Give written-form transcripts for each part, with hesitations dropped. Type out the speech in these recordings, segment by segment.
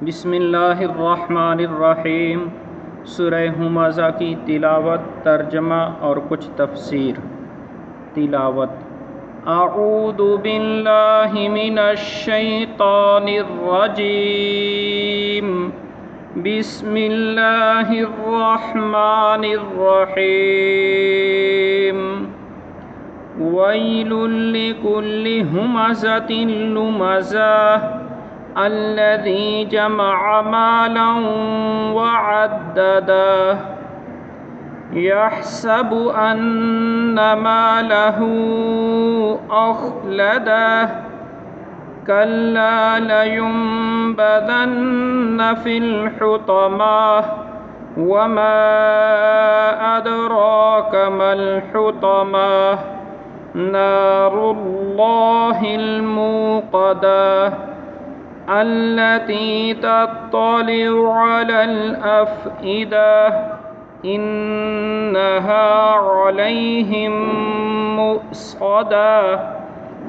بسم اللہ الرحمن الرحیم۔ سورہ ہمزہ کی تلاوت، ترجمہ اور کچھ تفسیر۔ تلاوت: اعوذ باللہ من الشیطان الرجیم، بسم اللہ الرحمن الرحیم۔ ویل لکل ہمزۃ لمزہ الذی جمع مالا وعددہ یحسب ان مالہ اخلدہ کلا لینبذن فی الحطمہ وما ادراک ما الحطمہ نار اللہ الموقدہ التي تطلع على الأفئدة إنها عليهم مؤصدة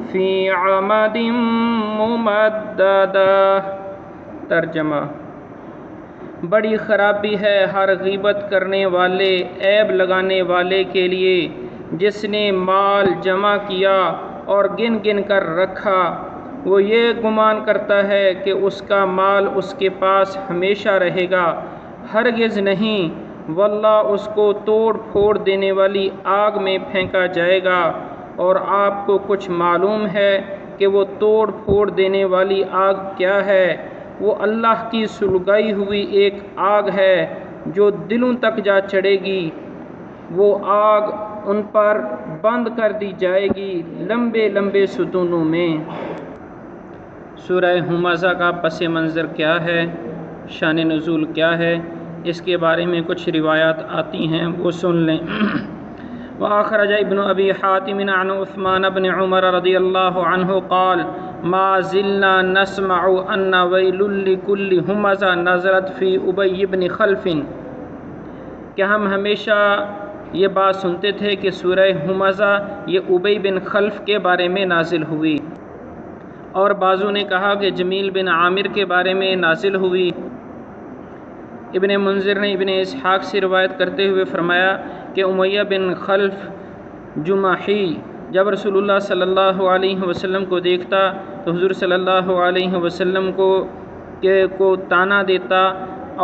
في عمد ممددة۔ ترجمہ: بڑی خرابی ہے ہر غیبت کرنے والے، عیب لگانے والے کے لیے جس نے مال جمع کیا اور گن گن کر رکھا۔ وہ یہ گمان کرتا ہے کہ اس کا مال اس کے پاس ہمیشہ رہے گا، ہرگز نہیں، واللہ اس کو توڑ پھوڑ دینے والی آگ میں پھینکا جائے گا۔ اور آپ کو کچھ معلوم ہے کہ وہ توڑ پھوڑ دینے والی آگ کیا ہے؟ وہ اللہ کی سلگائی ہوئی ایک آگ ہے جو دلوں تک جا چڑھے گی۔ وہ آگ ان پر بند کر دی جائے گی لمبے لمبے ستونوں میں۔ سورہ ہمزہ کا پس منظر کیا ہے، شان نزول کیا ہے، اس کے بارے میں کچھ روایات آتی ہیں، وہ سن لیں۔ وأخرج ابن أبي حاتم عن عثمان بن عمر رضی اللہ عنہ قال ما زلنا نسمع أن ويل لكل همزة نزلت في أبي بن خلف، کہ ہم ہمیشہ یہ بات سنتے تھے کہ سورہ ہمزہ یہ ابی بن خلف کے بارے میں نازل ہوئی، اور بعضوں نے کہا کہ جمیل بن عامر کے بارے میں نازل ہوئی۔ ابن منذر نے ابن اسحاق سے روایت کرتے ہوئے فرمایا کہ امیہ بن خلف جمحی جب رسول اللہ صلی اللہ علیہ وسلم کو دیکھتا تو حضور صلی اللہ علیہ وسلم کو طعنہ دیتا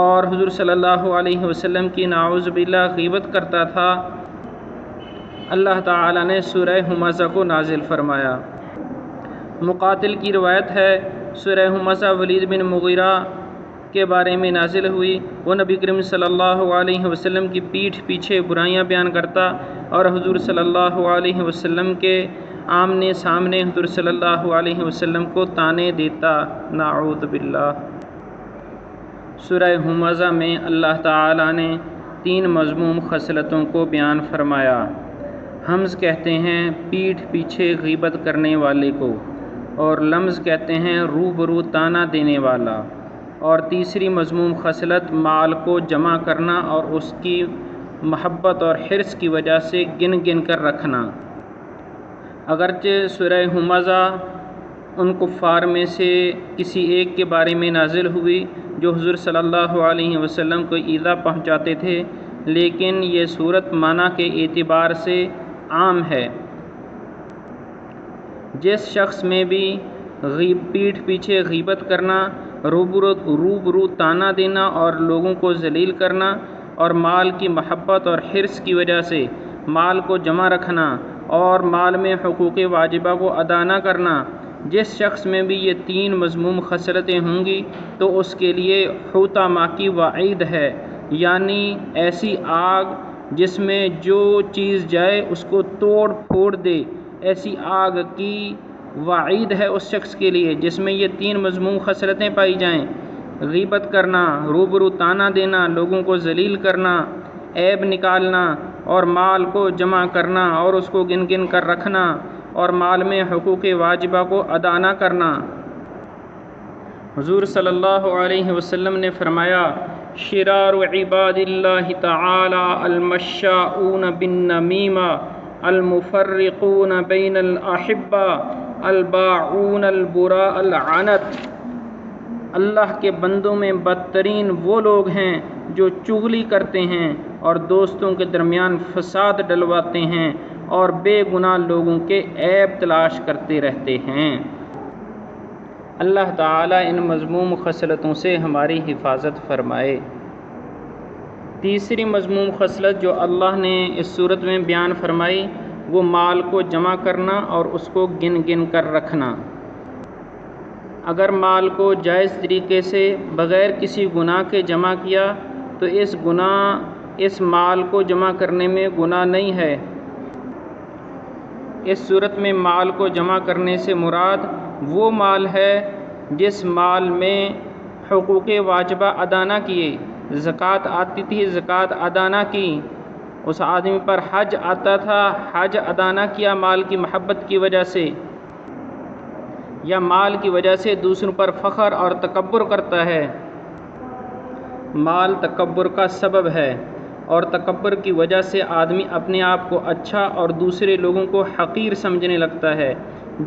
اور حضور صلی اللہ علیہ وسلم کی نعوذ باللہ غیبت کرتا تھا۔ اللہ تعالیٰ نے سورہ ہمزہ کو نازل فرمایا۔ مقاتل کی روایت ہے سورہ ہمزہ ولید بن مغیرہ کے بارے میں نازل ہوئی۔ وہ نبی کریم صلی اللہ علیہ وسلم کی پیٹھ پیچھے برائیاں بیان کرتا اور حضور صلی اللہ علیہ وسلم کے آمنے سامنے حضور صلی اللہ علیہ وسلم کو طعنے دیتا، نعوذ باللہ۔ سورہ ہمزہ میں اللہ تعالیٰ نے 3 مذموم خصلتوں کو بیان فرمایا۔ حمز کہتے ہیں پیٹھ پیچھے غیبت کرنے والے کو، اور لمز کہتے ہیں روبرو طعنہ دینے والا، اور تیسری مذموم خصلت مال کو جمع کرنا اور اس کی محبت اور حرص کی وجہ سے گن گن کر رکھنا۔ اگرچہ سورہ ہمزہ ان کفار میں سے کسی ایک کے بارے میں نازل ہوئی جو حضور صلی اللہ علیہ وسلم کو ایذا پہنچاتے تھے، لیکن یہ صورت معنی کے اعتبار سے عام ہے۔ جس شخص میں بھی پیٹھ پیچھے غیبت کرنا، روبرو طعنہ دینا اور لوگوں کو ذلیل کرنا، اور مال کی محبت اور حرص کی وجہ سے مال کو جمع رکھنا اور مال میں حقوق واجبہ کو ادا نہ کرنا، جس شخص میں بھی یہ 3 مذموم خصلتیں ہوں گی تو اس کے لیے حطمہ کی وعید ہے، یعنی ایسی آگ جس میں جو چیز جائے اس کو توڑ پھوڑ دے، ایسی آگ کی وعید ہے اس شخص کے لیے جس میں یہ 3 مذموم خصلتیں پائی جائیں: غیبت کرنا، روبرو طعنہ دینا، لوگوں کو ذلیل کرنا، عیب نکالنا، اور مال کو جمع کرنا اور اس کو گن گن کر رکھنا، اور مال میں حقوق واجبہ کو ادا نہ کرنا۔ حضور صلی اللہ علیہ وسلم نے فرمایا شرار عباد اللہ تعالی المشاؤون بالنمیمہ المفرقون بین الاحبہ الباعون البراء العنت اللہ کے بندوں میں بدترین وہ لوگ ہیں جو چغلی کرتے ہیں اور دوستوں کے درمیان فساد ڈلواتے ہیں اور بے گناہ لوگوں کے عیب تلاش کرتے رہتے ہیں۔ اللہ تعالیٰ ان مذموم خصلتوں سے ہماری حفاظت فرمائے۔ تیسری مذموم خصلت جو اللہ نے اس صورت میں بیان فرمائی وہ مال کو جمع کرنا اور اس کو گن گن کر رکھنا۔ اگر مال کو جائز طریقے سے بغیر کسی گناہ کے جمع کیا تو اس مال کو جمع کرنے میں گناہ نہیں ہے۔ اس صورت میں مال کو جمع کرنے سے مراد وہ مال ہے جس مال میں حقوق واجبہ ادا نہ کیے، زکوٰۃ آتی تھی زکوٰۃ ادا نہ کی، اس آدمی پر حج آتا تھا حج ادا نہ کیا مال کی محبت کی وجہ سے، یا مال کی وجہ سے دوسروں پر فخر اور تکبر کرتا ہے۔ مال تکبر کا سبب ہے اور تکبر کی وجہ سے آدمی اپنے آپ کو اچھا اور دوسرے لوگوں کو حقیر سمجھنے لگتا ہے،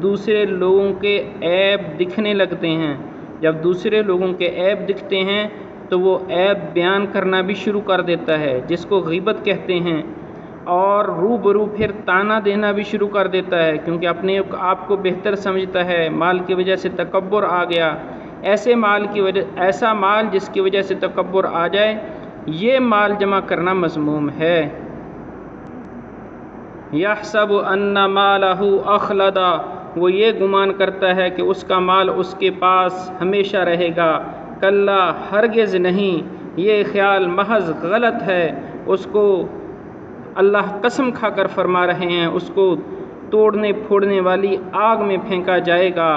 دوسرے لوگوں کے عیب دکھنے لگتے ہیں۔ جب دوسرے لوگوں کے عیب دکھتے ہیں تو وہ عیب بیان کرنا بھی شروع کر دیتا ہے جس کو غیبت کہتے ہیں، اور روبرو پھر طعنہ دینا بھی شروع کر دیتا ہے کیونکہ اپنے آپ کو بہتر سمجھتا ہے، مال کی وجہ سے تکبر آ گیا۔ ایسا مال جس کی وجہ سے تکبر آ جائے یہ مال جمع کرنا مذموم ہے۔ یحسب ان مالہ اخلدا، وہ یہ گمان کرتا ہے کہ اس کا مال اس کے پاس ہمیشہ رہے گا، کلا ہرگز نہیں، یہ خیال محض غلط ہے، اس کو اللہ قسم کھا کر فرما رہے ہیں اس کو توڑنے پھوڑنے والی آگ میں پھینکا جائے گا۔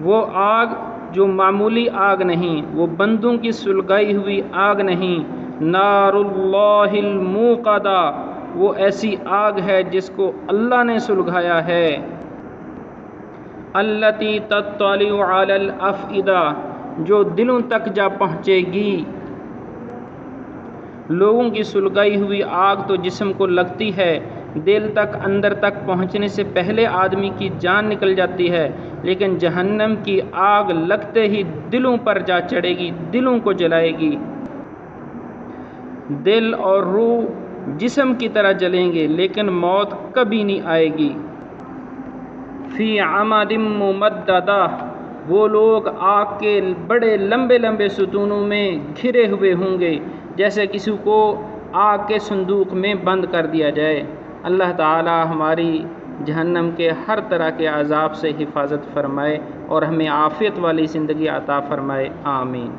وہ آگ جو معمولی آگ نہیں، وہ بندوں کی سلگائی ہوئی آگ نہیں، نار اللہ الموقدہ، وہ ایسی آگ ہے جس کو اللہ نے سلگایا ہے۔ التی تطلع علی الافئدہ، جو دلوں تک جا پہنچے گی۔ لوگوں کی سلگائی ہوئی آگ تو جسم کو لگتی ہے، دل تک اندر تک پہنچنے سے پہلے آدمی کی جان نکل جاتی ہے، لیکن جہنم کی آگ لگتے ہی دلوں پر جا چڑھے گی، دلوں کو جلائے گی۔ دل اور روح جسم کی طرح جلیں گے لیکن موت کبھی نہیں آئے گی۔ فی عمد ممددہ، وہ لوگ آگ کے بڑے لمبے لمبے ستونوں میں گھرے ہوئے ہوں گے جیسے کسی کو آگ کے صندوق میں بند کر دیا جائے۔ اللہ تعالی ہماری جہنم کے ہر طرح کے عذاب سے حفاظت فرمائے اور ہمیں عافیت والی زندگی عطا فرمائے، آمین۔